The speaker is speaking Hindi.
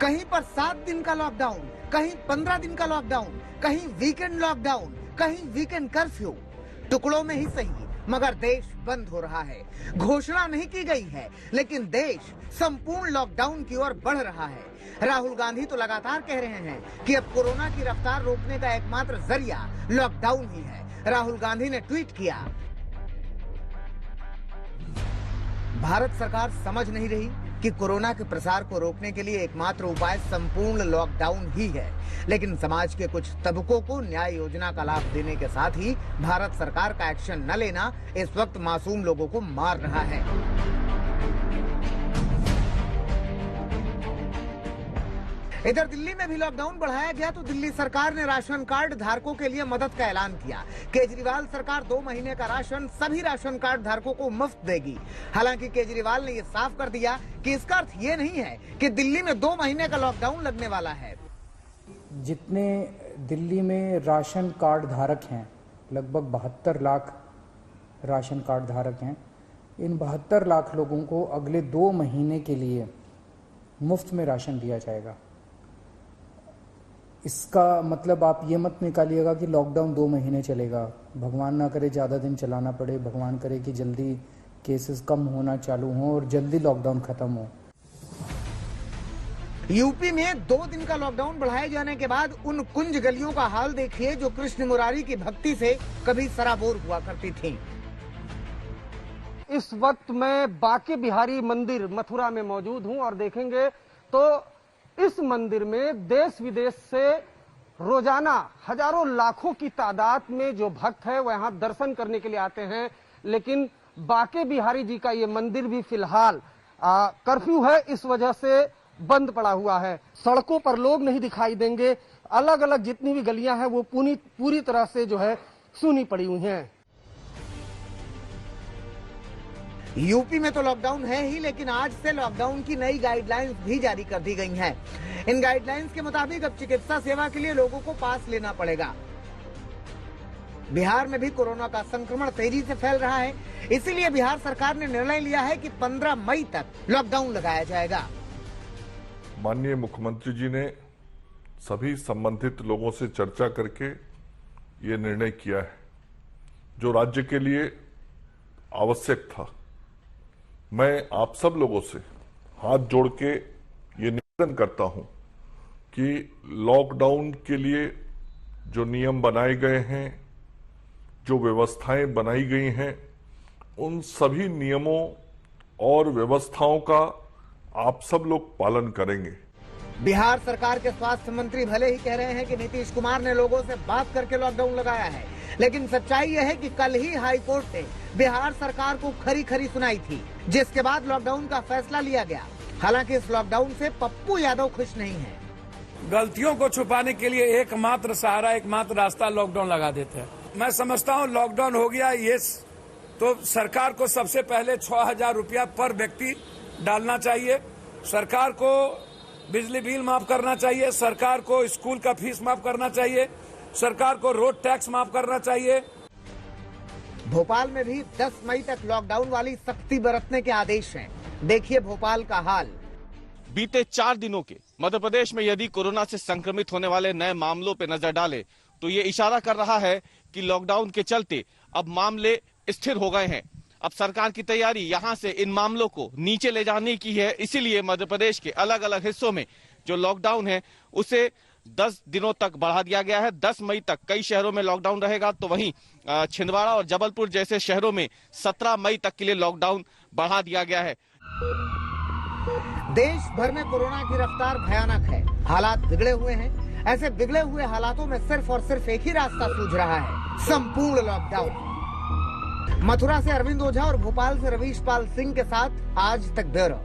कहीं पर 7 दिन का लॉकडाउन, कहीं 15 दिन का लॉकडाउन, कहीं वीकेंड लॉकडाउन, कहीं वीकेंड कर्फ्यू। टुकड़ों में ही सही मगर देश बंद हो रहा है। घोषणा नहीं की गई है लेकिन देश संपूर्ण लॉकडाउन की ओर बढ़ रहा है। राहुल गांधी तो लगातार कह रहे हैं कि अब कोरोना की रफ्तार रोकने का एकमात्र जरिया लॉकडाउन ही है। राहुल गांधी ने ट्वीट किया, भारत सरकार समझ नहीं रही कि कोरोना के प्रसार को रोकने के लिए एकमात्र उपाय संपूर्ण लॉकडाउन ही है, लेकिन समाज के कुछ तबकों को न्याय योजना का लाभ देने के साथ ही भारत सरकार का एक्शन न लेना इस वक्त मासूम लोगों को मार रहा है। इधर दिल्ली में भी लॉकडाउन बढ़ाया गया तो दिल्ली सरकार ने राशन कार्ड धारकों के लिए मदद का ऐलान किया। केजरीवाल सरकार 2 महीने का राशन सभी राशन कार्ड धारकों को मुफ्त देगी। हालांकि केजरीवाल ने यह साफ कर दिया कि इसका अर्थ ये नहीं है कि दिल्ली में 2 महीने का लॉकडाउन लगने वाला है। जितने दिल्ली में राशन कार्ड धारक हैं, लगभग 72 लाख राशन कार्ड धारक हैं, इन 72 लाख लोगों को अगले 2 महीने के लिए मुफ्त में राशन दिया जाएगा। इसका मतलब आप ये मत निकालिएगा कि लॉकडाउन 2 महीने चलेगा। भगवान ना करे ज़्यादा दिन चलाना पड़े, भगवान करे कि जल्दी केसेस कम होना चालू हों और जल्दी लॉकडाउन खत्म हो। यूपी में 2 दिन का लॉकडाउन बढ़ाए जाने के बाद उन कुंज गलियों का हाल देखिए जो कृष्ण मुरारी की भक्ति से कभी सराबोर हुआ करती थी। इस वक्त मैं बांके बिहारी मंदिर मथुरा में मौजूद हूं और देखेंगे तो इस मंदिर में देश विदेश से रोजाना हजारों लाखों की तादाद में जो भक्त है वह यहां दर्शन करने के लिए आते हैं। लेकिन बांके बिहारी जी का ये मंदिर भी फिलहाल कर्फ्यू है, इस वजह से बंद पड़ा हुआ है। सड़कों पर लोग नहीं दिखाई देंगे। अलग अलग जितनी भी गलियां हैं वो पूरी तरह से जो है सूनी पड़ी हुई हैं। यूपी में तो लॉकडाउन है ही, लेकिन आज से लॉकडाउन की नई गाइडलाइंस भी जारी कर दी गई हैं। इन गाइडलाइंस के मुताबिक अब चिकित्सा सेवा के लिए लोगों को पास लेना पड़ेगा। बिहार में भी कोरोना का संक्रमण तेजी से फैल रहा है, इसीलिए बिहार सरकार ने निर्णय लिया है कि 15 मई तक लॉकडाउन लगाया जाएगा। माननीय मुख्यमंत्री जी ने सभी संबंधित लोगों से चर्चा करके ये निर्णय किया है जो राज्य के लिए आवश्यक था। मैं आप सब लोगों से हाथ जोड़ के ये निवेदन करता हूं कि लॉकडाउन के लिए जो नियम बनाए गए हैं, जो व्यवस्थाएं बनाई गई हैं, उन सभी नियमों और व्यवस्थाओं का आप सब लोग पालन करेंगे। बिहार सरकार के स्वास्थ्य मंत्री भले ही कह रहे हैं कि नीतीश कुमार ने लोगों से बात करके लॉकडाउन लगाया है, लेकिन सच्चाई यह है कि कल ही हाई कोर्ट ने बिहार सरकार को खरी खरी सुनाई थी, जिसके बाद लॉकडाउन का फैसला लिया गया। हालांकि इस लॉकडाउन से पप्पू यादव खुश नहीं है। गलतियों को छुपाने के लिए एकमात्र सहारा, एकमात्र रास्ता लॉकडाउन लगा देते हैं। मैं समझता हूं लॉकडाउन हो गया ये तो सरकार को सबसे पहले 6,000 रुपया पर व्यक्ति डालना चाहिए। सरकार को बिजली बिल माफ करना चाहिए। सरकार को स्कूल का फीस माफ करना चाहिए। सरकार को रोड टैक्स माफ करना चाहिए। भोपाल में भी 10 मई तक लॉकडाउन वाली सख्ती बरतने के आदेश हैं। देखिए भोपाल का हाल। बीते 4 दिनों के मध्य प्रदेश में यदि कोरोना से संक्रमित होने वाले नए मामलों पर नजर डाले तो ये इशारा कर रहा है कि लॉकडाउन के चलते अब मामले स्थिर हो गए हैं। अब सरकार की तैयारी यहां से इन मामलों को नीचे ले जाने की है। इसीलिए मध्य प्रदेश के अलग अलग हिस्सों में जो लॉकडाउन है उसे 10 दिनों तक बढ़ा दिया गया है। 10 मई तक कई शहरों में लॉकडाउन रहेगा, तो वहीं छिंदवाड़ा और जबलपुर जैसे शहरों में 17 मई तक के लिए लॉकडाउन बढ़ा दिया गया है। देश भर में कोरोना की रफ्तार भयानक है, हालात बिगड़े हुए हैं। ऐसे बिगड़े हुए हालातों में सिर्फ और सिर्फ एक ही रास्ता सूझ रहा है, संपूर्ण लॉकडाउन। मथुरा से अरविंद ओझा और भोपाल से रवीश पाल सिंह के साथ आज तक ब्यूरो।